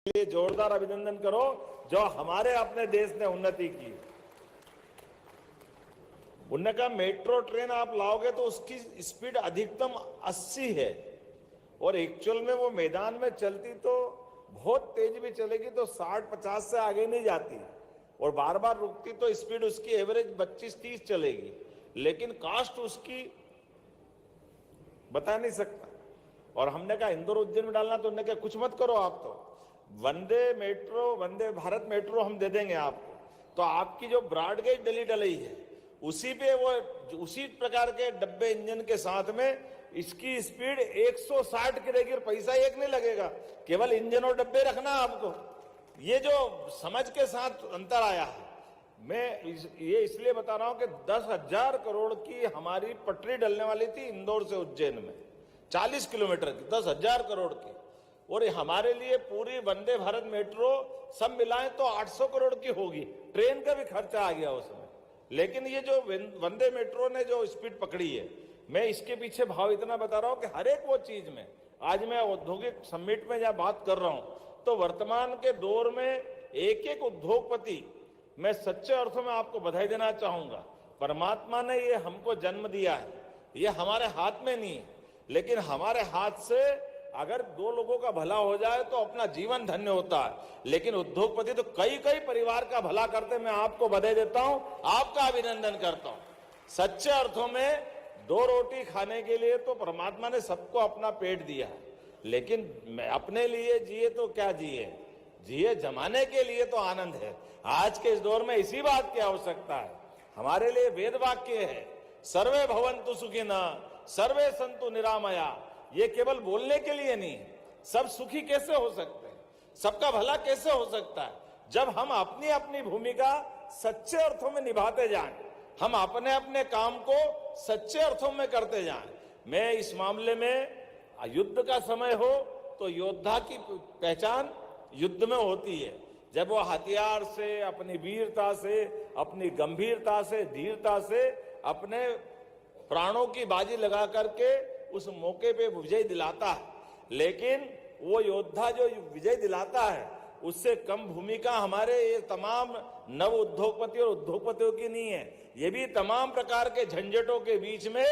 लिए जोरदार अभिनंदन करो जो हमारे अपने देश ने उन्नति की। उन्होंने कहा मेट्रो ट्रेन आप लाओगे तो उसकी स्पीड अधिकतम 80 है और एक्चुअल में वो मैदान में चलती तो बहुत तेज भी चलेगी तो 60-50 से आगे नहीं जाती और बार बार रुकती तो स्पीड उसकी एवरेज 25-30 चलेगी, लेकिन कास्ट उसकी बता नहीं सकता। और हमने कहा इंदौर उज्जैन में डालना तो उन्होंने कहा कुछ मत करो, आप तो वंदे भारत मेट्रो हम दे देंगे आपको, तो आपकी जो ब्रॉडगेज दिल्ली डली है उसी पे वो उसी प्रकार के डब्बे इंजन के साथ में इसकी स्पीड 160 की रहेगी और पैसा एक नहीं लगेगा, केवल इंजन और डब्बे रखना आपको। ये जो समझ के साथ अंतर आया है, मैं ये इसलिए बता रहा हूं कि 10,000 करोड़ की हमारी पटरी डलने वाली थी इंदौर से उज्जैन में 40 किलोमीटर की, 10,000 करोड़ की, और हमारे लिए पूरी वंदे भारत मेट्रो सब मिलाएं तो 800 करोड़ की होगी, ट्रेन का भी खर्चा आ गया उसमें। लेकिन ये जो वंदे मेट्रो ने जो स्पीड पकड़ी है, मैं इसके पीछे भाव इतना बता रहा हूं कि हर एक वो चीज में, आज मैं औद्योगिक समिट में जहां बात कर रहा हूं तो वर्तमान के दौर में एक एक उद्योगपति, मैं सच्चे अर्थों में आपको बधाई देना चाहूंगा। परमात्मा ने ये हमको जन्म दिया है, ये हमारे हाथ में नहीं है, लेकिन हमारे हाथ से अगर दो लोगों का भला हो जाए तो अपना जीवन धन्य होता है। लेकिन उद्योगपति तो कई कई परिवार का भला करते, मैं आपको बधाई देता हूं, आपका अभिनंदन करता हूं। सच्चे अर्थों में दो रोटी खाने के लिए तो परमात्मा ने सबको अपना पेट दिया है, लेकिन अपने लिए जिए तो क्या जिए जमाने के लिए तो आनंद है। आज के इस दौर में इसी बात की आवश्यकता है। हमारे लिए वेद वाक्य है, सर्वे भवन्तु सुखिनः सर्वे सन्तु निरामया। ये केवल बोलने के लिए नहीं, सब सुखी कैसे हो सकते हैं, सबका भला कैसे हो सकता है, जब हम अपनी अपनी भूमिका सच्चे अर्थों में निभाते जाएं, हम अपने अपने काम को सच्चे अर्थों में करते जाएं। मैं इस मामले में युद्ध का समय हो तो योद्धा की पहचान युद्ध में होती है, जब वो हथियार से, अपनी वीरता से, अपनी गंभीरता से, धीरता से अपने प्राणों की बाजी लगा करके उस मौके पे विजय दिलाता है। लेकिन वो योद्धा जो विजय दिलाता है उससे कम भूमिका हमारे ये तमाम नव उद्योगपति और उद्योगपतियों की नहीं है। ये भी तमाम प्रकार के झंझटों के बीच में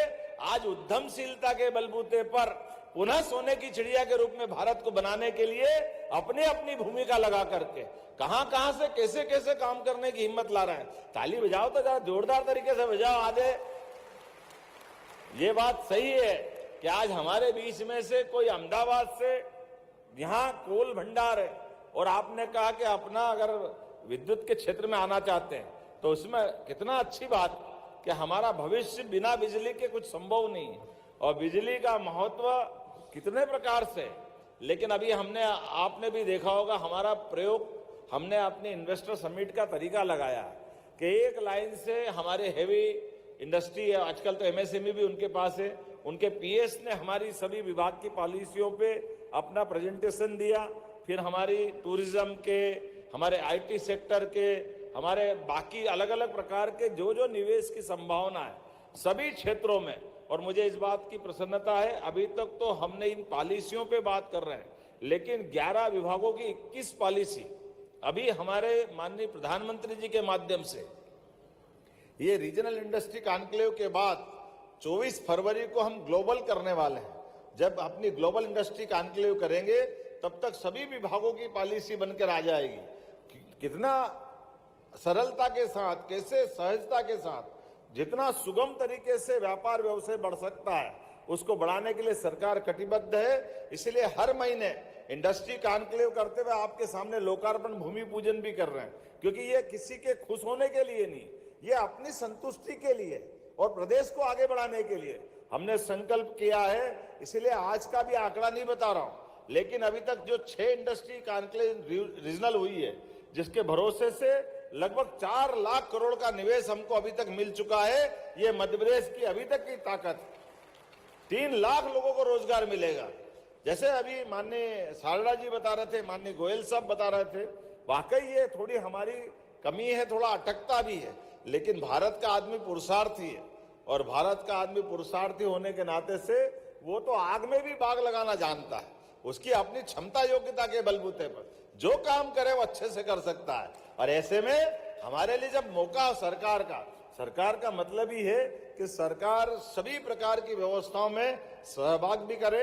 आज उद्यमशीलता के बलबूते पर पुनः सोने की चिड़िया के रूप में भारत को बनाने के लिए अपनी अपनी भूमिका लगा करके कहां से कैसे कैसे काम करने की हिम्मत ला रहे हैं। ताली बजाओ तो जरा जोरदार तरीके से बजाओ आधे। ये बात सही है कि आज हमारे बीच में से कोई अहमदाबाद से यहां कोल भंडार है और आपने कहा कि अपना अगर विद्युत के क्षेत्र में आना चाहते हैं तो उसमें कितना अच्छी बात कि हमारा भविष्य बिना बिजली के कुछ संभव नहीं है और बिजली का महत्व कितने प्रकार से। लेकिन अभी हमने, आपने भी देखा होगा हमारा प्रयोग, हमने अपने इन्वेस्टर समिट का तरीका लगाया कि एक लाइन से हमारे हेवी इंडस्ट्री है, आजकल तो एमएसएमई भी उनके पास है, उनके पीएस ने हमारी सभी विभाग की पॉलिसियों पे अपना प्रेजेंटेशन दिया, फिर हमारी टूरिज्म के, हमारे आईटी सेक्टर के, हमारे बाकी अलग अलग प्रकार के जो जो निवेश की संभावना है सभी क्षेत्रों में। और मुझे इस बात की प्रसन्नता है, अभी तक तो हमने इन पॉलिसियों पे बात कर रहे हैं, लेकिन 11 विभागों की 21 पॉलिसी अभी हमारे माननीय प्रधानमंत्री जी के माध्यम से ये रीजनल इंडस्ट्री कॉन्क्लेव के बाद 24 फरवरी को हम ग्लोबल करने वाले हैं। जब अपनी ग्लोबल इंडस्ट्री कॉन्क्लेव करेंगे तब तक सभी विभागों की पॉलिसी बनकर आ जाएगी। कितना सरलता के साथ, कैसे सहजता के साथ, जितना सुगम तरीके से व्यापार व्यवसाय बढ़ सकता है उसको बढ़ाने के लिए सरकार कटिबद्ध है। इसलिए हर महीने इंडस्ट्री कॉन्क्लेव करते हुए आपके सामने लोकार्पण भूमि पूजन भी कर रहे हैं, क्योंकि ये किसी के खुश होने के लिए नहीं, ये अपनी संतुष्टि के लिए और प्रदेश को आगे बढ़ाने के लिए हमने संकल्प किया है। इसलिए आज का भी आंकड़ा नहीं बता रहा हूं, लेकिन अभी तक जो 6 इंडस्ट्री कॉन्क्लेव रीजनल हुई है, जिसके भरोसे से लगभग 4 लाख करोड़ का निवेश हमको अभी तक मिल चुका है। ये मध्य प्रदेश की अभी तक की ताकत। 3 लाख लोगों को रोजगार मिलेगा। जैसे अभी माननीय सारड़ा जी बता रहे थे, माननीय गोयल साहब बता रहे थे, वाकई ये थोड़ी हमारी कमी है, थोड़ा अटकता भी है, लेकिन भारत का आदमी पुरुषार्थी है और भारत का आदमी पुरुषार्थी होने के नाते से वो तो आग में भी बाग लगाना जानता है, उसकी अपनी क्षमता योग्यता के बलबूते पर जो काम करे वो अच्छे से कर सकता है। और ऐसे में हमारे लिए जब मौका सरकार का मतलब ही है कि सरकार सभी प्रकार की व्यवस्थाओं में सहभाग भी करे